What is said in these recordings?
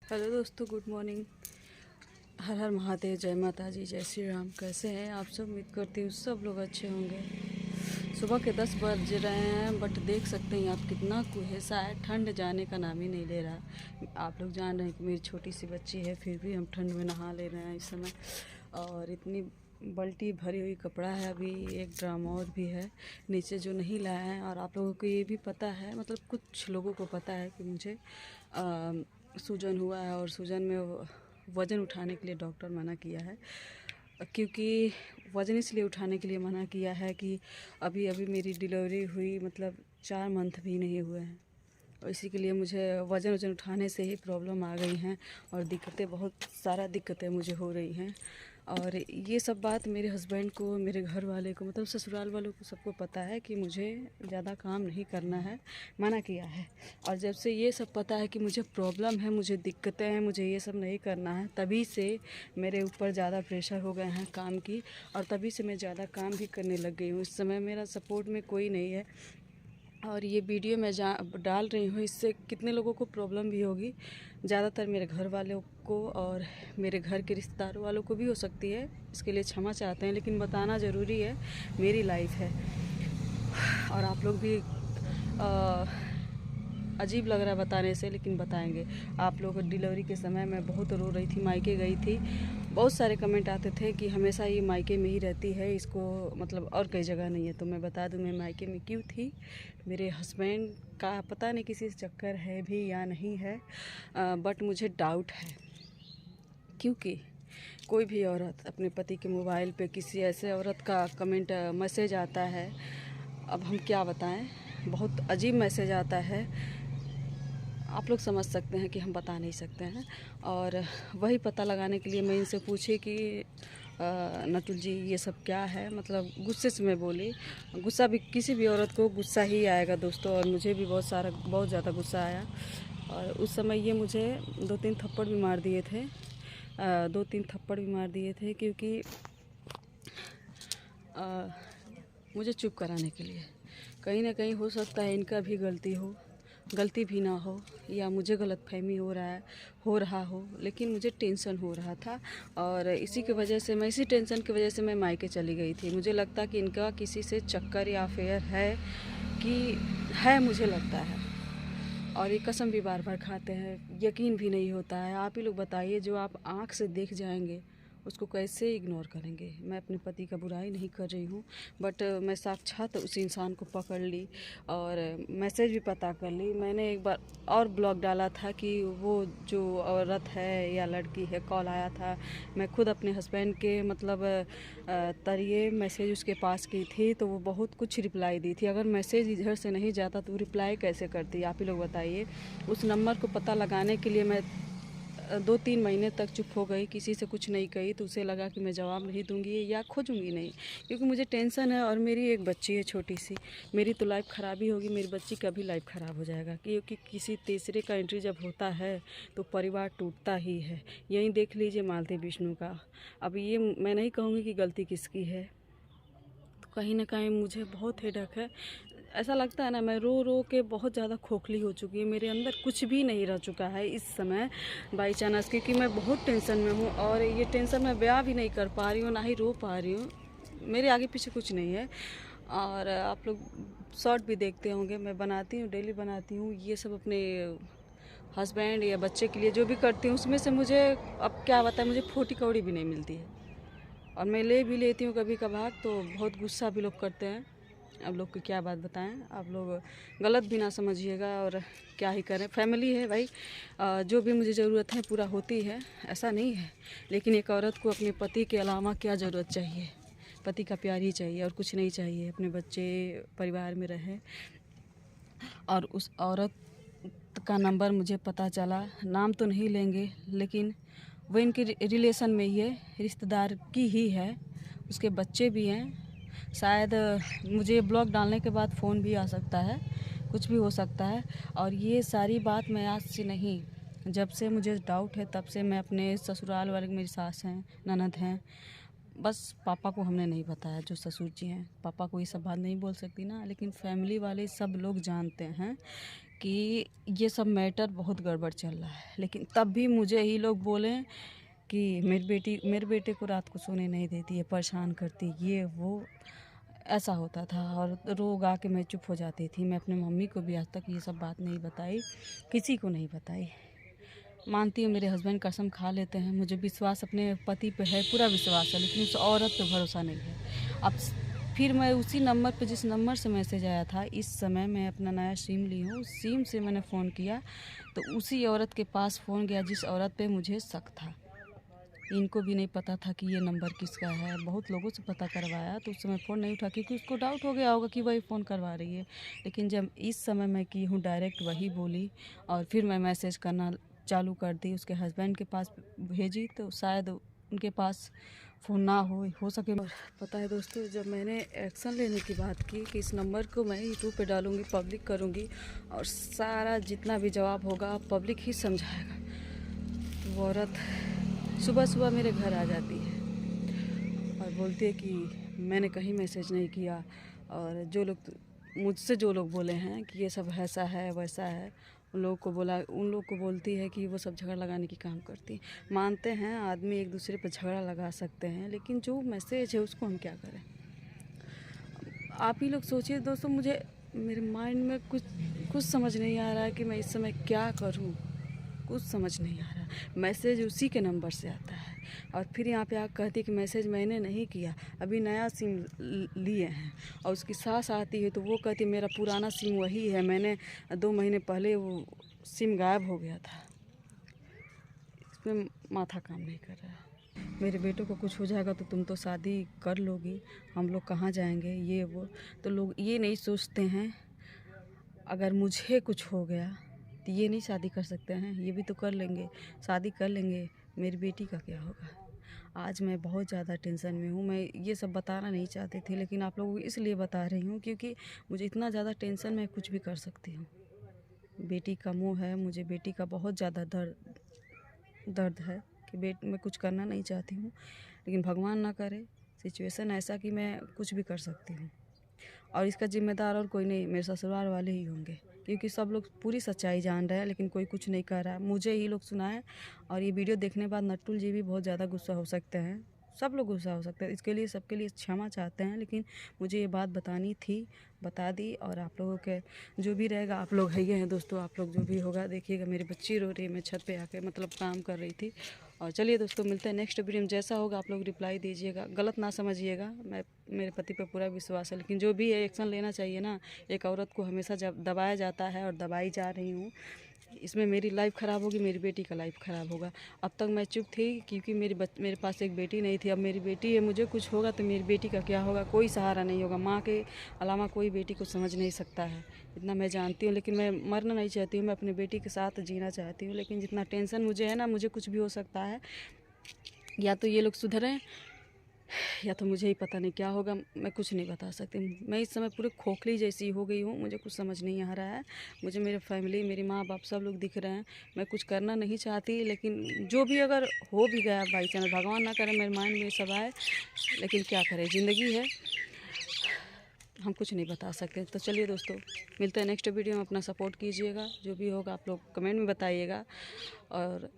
Hello दोस्तों, good morning. हर हर महादेव, जय माता जी, जय श्री राम। कैसे हैं आप सब? उम्मीद करती हूँ सब लोग अच्छे होंगे। सुबह के 10 बज रहे हैं, बट देख सकते हैं आप कितना कुहेसा है। ठंड जाने का नाम ही नहीं ले रहा। आप लोग जान रहे हैं कि मेरी छोटी सी बच्ची है, फिर भी हम ठंड में नहा ले रहे हैं इस समय। और इतनी बाल्टी भरी हुई कपड़ा है, अभी एक ड्राम और भी है नीचे जो नहीं लाए हैं। और आप लोगों को ये भी पता है, मतलब कुछ लोगों को पता है कि मुझे सूजन हुआ है, और सूजन में वज़न उठाने के लिए डॉक्टर मना किया है। क्योंकि वज़न इसलिए उठाने के लिए मना किया है कि अभी अभी मेरी डिलीवरी हुई, मतलब 4 मंथ भी नहीं हुए हैं। और इसी के लिए मुझे वज़न उठाने से ही प्रॉब्लम आ गई हैं, और दिक्कतें, बहुत सारा दिक्कतें मुझे हो रही हैं। और ये सब बात मेरे हस्बैंड को, मेरे घर वाले को, मतलब ससुराल वालों को, सबको पता है कि मुझे ज़्यादा काम नहीं करना है, मना किया है। और जब से ये सब पता है कि मुझे प्रॉब्लम है, मुझे दिक्कतें हैं, मुझे ये सब नहीं करना है, तभी से मेरे ऊपर ज़्यादा प्रेशर हो गए हैं काम की। और तभी से मैं ज़्यादा काम भी करने लग गई हूँ। इस समय मेरा सपोर्ट में कोई नहीं है। और ये वीडियो मैं डाल रही हूँ, इससे कितने लोगों को प्रॉब्लम भी होगी। ज़्यादातर मेरे घर वालों को और मेरे घर के रिश्तेदारों वालों को भी हो सकती है। इसके लिए क्षमा चाहते हैं, लेकिन बताना ज़रूरी है, मेरी लाइफ है। और आप लोग भी अजीब लग रहा है बताने से, लेकिन बताएंगे। आप लोग डिलीवरी के समय मैं बहुत रो रही थी, मायके गई थी। बहुत सारे कमेंट आते थे कि हमेशा ये मायके में ही रहती है, इसको मतलब और कई जगह नहीं है। तो मैं बता दूं, मैं मायके में क्यों थी। मेरे हस्बैंड का पता नहीं किसी से चक्कर है भी या नहीं है, बट मुझे डाउट है। क्योंकि कोई भी औरत अपने पति के मोबाइल पे किसी ऐसे औरत का कमेंट मैसेज आता है, अब हम क्या बताएं, बहुत अजीब मैसेज आता है। आप लोग समझ सकते हैं कि हम बता नहीं सकते हैं। और वही पता लगाने के लिए मैं इनसे पूछी कि नटुल जी ये सब क्या है, मतलब गुस्से से मैं बोली। गुस्सा भी, किसी भी औरत को गुस्सा ही आएगा दोस्तों, और मुझे भी बहुत ज़्यादा गुस्सा आया। और उस समय ये मुझे 2-3 थप्पड़ भी मार दिए थे, 2-3 थप्पड़ भी मार दिए थे, क्योंकि मुझे चुप कराने के लिए। कहीं ना कहीं हो सकता है इनका भी गलती भी ना हो, या मुझे गलतफहमी हो रहा हो, लेकिन मुझे टेंशन हो रहा था। और इसी टेंशन की वजह से मैं मायके चली गई थी। मुझे लगता कि इनका किसी से चक्कर या अफेयर है, कि है, मुझे लगता है। और ये कसम भी बार बार खाते हैं, यकीन भी नहीं होता है। आप ही लोग बताइए, जो आप आँख से देख जाएंगे उसको कैसे इग्नोर करेंगे। मैं अपने पति का बुराई नहीं कर रही हूँ, बट मैं साक्षात उस इंसान को पकड़ ली, और मैसेज भी पता कर ली। मैंने एक बार और ब्लॉग डाला था कि वो जो औरत है या लड़की है, कॉल आया था। मैं खुद अपने हस्बैंड के मतलब तरीए मैसेज उसके पास की थी, तो वो बहुत कुछ रिप्लाई दी थी। अगर मैसेज इधर से नहीं जाता तो रिप्लाई कैसे करती, आप ही लोग बताइए। उस नंबर को पता लगाने के लिए मैं 2-3 महीने तक चुप हो गई, किसी से कुछ नहीं कही। तो उसे लगा कि मैं जवाब नहीं दूंगी या खोजूंगी नहीं, क्योंकि मुझे टेंशन है। और मेरी एक बच्ची है छोटी सी, मेरी तो लाइफ ख़राब ही होगी, मेरी बच्ची का भी लाइफ ख़राब हो जाएगा। क्योंकि किसी तीसरे का एंट्री जब होता है तो परिवार टूटता ही है। यहीं देख लीजिए मालती विष्णु का। अब ये मैं नहीं कहूँगी कि गलती किसकी है, तो कहीं ना कहीं मुझे बहुत हेडक है। ऐसा लगता है ना, मैं रो रो के बहुत ज़्यादा खोखली हो चुकी है। मेरे अंदर कुछ भी नहीं रह चुका है इस समय बाई चांस, क्योंकि मैं बहुत टेंशन में हूँ। और ये टेंशन मैं बयां भी नहीं कर पा रही हूँ, ना ही रो पा रही हूँ। मेरे आगे पीछे कुछ नहीं है। और आप लोग शॉर्ट भी देखते होंगे, मैं बनाती हूँ, डेली बनाती हूँ ये सब अपने हस्बैंड या बच्चे के लिए। जो भी करती हूँ उसमें से मुझे, अब क्या बताएं, मुझे फोटी कौड़ी भी नहीं मिलती है। और मैं ले भी लेती हूँ कभी कभार, तो बहुत गुस्सा भी लोग करते हैं। आप लोग को क्या बात बताएं, आप लोग गलत भी ना समझिएगा। और क्या ही करें, फैमिली है भाई। जो भी मुझे ज़रूरत है पूरा होती है, ऐसा नहीं है। लेकिन एक औरत को अपने पति के अलावा क्या ज़रूरत चाहिए? पति का प्यार ही चाहिए, और कुछ नहीं चाहिए। अपने बच्चे परिवार में रहे। और उस औरत का नंबर मुझे पता चला, नाम तो नहीं लेंगे, लेकिन वो इनके रिलेशन में ही है, रिश्तेदार की ही है, उसके बच्चे भी हैं। शायद मुझे ब्लॉग डालने के बाद फ़ोन भी आ सकता है, कुछ भी हो सकता है। और ये सारी बात मैं आज से नहीं, जब से मुझे डाउट है तब से मैं अपने ससुराल वाले, मेरी सास हैं, ननद हैं, बस पापा को हमने नहीं बताया। जो ससुर जी हैं, पापा को ये सब बात नहीं बोल सकती ना, लेकिन फैमिली वाले सब लोग जानते हैं कि ये सब मैटर बहुत गड़बड़ चल रहा है, लेकिन तब भी मुझे ही लोग बोले कि मेरे बेटे को रात को सोने नहीं देती है, परेशान करती, ये वो ऐसा होता था। और रो गा के मैं चुप हो जाती थी। मैं अपने मम्मी को भी आज तक ये सब बात नहीं बताई, किसी को नहीं बताई। मानती हूँ मेरे हस्बैंड कसम खा लेते हैं, मुझे विश्वास अपने पति पे है, पूरा विश्वास है, लेकिन उस औरत पे भरोसा नहीं है। अब फिर मैं उसी नंबर पे, जिस नंबर से मैसेज आया था, इस समय मैं अपना नया सिम ली हूँ, उस सिम से मैंने फ़ोन किया तो उसी औरत के पास फ़ोन गया जिस औरत पे मुझे शक था। इनको भी नहीं पता था कि ये नंबर किसका है। बहुत लोगों से पता करवाया तो उस समय फ़ोन नहीं उठा, क्योंकि उसको डाउट हो गया होगा कि वही फ़ोन करवा रही है। लेकिन जब इस समय मैं की हूँ, डायरेक्ट वही बोली और फिर मैं मैसेज करना चालू कर दी, उसके हस्बैंड के पास भेजी तो शायद उनके पास फ़ोन ना हो सके। और पता है दोस्तों, जब मैंने एक्शन लेने की बात की कि इस नंबर को मैं यूट्यूब पे डालूँगी, पब्लिक करूँगी और सारा जितना भी जवाब होगा पब्लिक ही समझाएगा, तो वो औरत सुबह सुबह मेरे घर आ जाती है और बोलती है कि मैंने कहीं मैसेज नहीं किया, और जो लोग मुझसे जो लोग बोले हैं कि ये सब ऐसा है वैसा है, उन लोग को बोलती है कि वो सब झगड़ा लगाने की काम करती है। मानते हैं आदमी एक दूसरे पर झगड़ा लगा सकते हैं, लेकिन जो मैसेज है उसको हम क्या करें। आप ही लोग सोचिए दोस्तों, मुझे मेरे माइंड में कुछ समझ नहीं आ रहा है कि मैं इस समय क्या करूं। कुछ समझ नहीं आ रहा। मैसेज उसी के नंबर से आता है और फिर यहाँ पे आप कहती कि मैसेज मैंने नहीं किया, अभी नया सिम लिए हैं। और उसकी सास आती है तो वो कहती मेरा पुराना सिम वही है, मैंने 2 महीने पहले वो सिम गायब हो गया था। इसमें माथा काम नहीं कर रहा है। मेरे बेटों को कुछ हो जाएगा तो तुम तो शादी कर लोगी, हम लोग कहाँ जाएंगे, ये वो। तो लोग ये नहीं सोचते हैं अगर मुझे कुछ हो गया तो ये नहीं शादी कर सकते हैं, ये भी तो कर लेंगे, शादी कर लेंगे, मेरी बेटी का क्या होगा। आज मैं बहुत ज़्यादा टेंशन में हूँ। मैं ये सब बताना नहीं चाहती थी, लेकिन आप लोगों को इसलिए बता रही हूँ क्योंकि मुझे इतना ज़्यादा टेंशन में कुछ भी कर सकती हूँ। बेटी का मोह है, मुझे बेटी का बहुत ज़्यादा दर्द है कि मैं कुछ करना नहीं चाहती हूँ, लेकिन भगवान ना करे सिचुएशन ऐसा कि मैं कुछ भी कर सकती हूँ। और इसका जिम्मेदार और कोई नहीं, मेरे ससुराल वाले ही होंगे, क्योंकि सब लोग पूरी सच्चाई जान रहे हैं, लेकिन कोई कुछ नहीं कर रहा है, मुझे ही लोग सुनाएं। और ये वीडियो देखने के बाद नटुल जी भी बहुत ज़्यादा गुस्सा हो सकते हैं, सब लोग गुस्सा हो सकते हैं। इसके लिए सबके लिए क्षमा चाहते हैं, लेकिन मुझे ये बात बतानी थी, बता दी। और आप लोगों के जो भी रहेगा, आप लोग है ही हैं दोस्तों, आप लोग जो भी होगा देखिएगा। मेरी बच्ची रो रही है, मैं छत पे आके मतलब काम कर रही थी। और चलिए दोस्तों, मिलते हैं नेक्स्ट वीडियो में। जैसा होगा आप लोग रिप्लाई दीजिएगा, गलत ना समझिएगा। मेरे पति पर पूरा विश्वास है, लेकिन जो भी है एक्शन लेना चाहिए ना। एक औरत को हमेशा जब दबाया जाता है और दबाई जा रही हूँ, इसमें मेरी लाइफ ख़राब होगी, मेरी बेटी का लाइफ ख़राब होगा। अब तक मैं चुप थी क्योंकि मेरे पास एक बेटी नहीं थी, अब मेरी बेटी है, मुझे कुछ होगा तो मेरी बेटी का क्या होगा। कोई सहारा नहीं होगा, माँ के अलावा कोई बेटी को समझ नहीं सकता है, इतना मैं जानती हूँ। लेकिन मैं मरना नहीं चाहती हूँ, मैं अपनी बेटी के साथ जीना चाहती हूँ। लेकिन जितना टेंशन मुझे है ना, मुझे कुछ भी हो सकता है, या तो ये लोग सुधरें या तो मुझे ही पता नहीं क्या होगा। मैं कुछ नहीं बता सकती। मैं इस समय पूरे खोखली जैसी हो गई हूँ, मुझे कुछ समझ नहीं आ रहा है। मुझे मेरे फैमिली, मेरी माँ बाप सब लोग दिख रहे हैं। मैं कुछ करना नहीं चाहती, लेकिन जो भी अगर हो भी गया बाई चांस, भगवान ना करे मेरे माइंड में सब आए, लेकिन क्या करें, ज़िंदगी है, हम कुछ नहीं बता सकते। तो चलिए दोस्तों, मिलते हैं नेक्स्ट वीडियो में। अपना सपोर्ट कीजिएगा, जो भी होगा आप लोग कमेंट में बताइएगा। और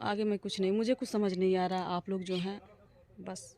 आगे मैं कुछ नहीं, मुझे कुछ समझ नहीं आ रहा, आप लोग जो हैं बस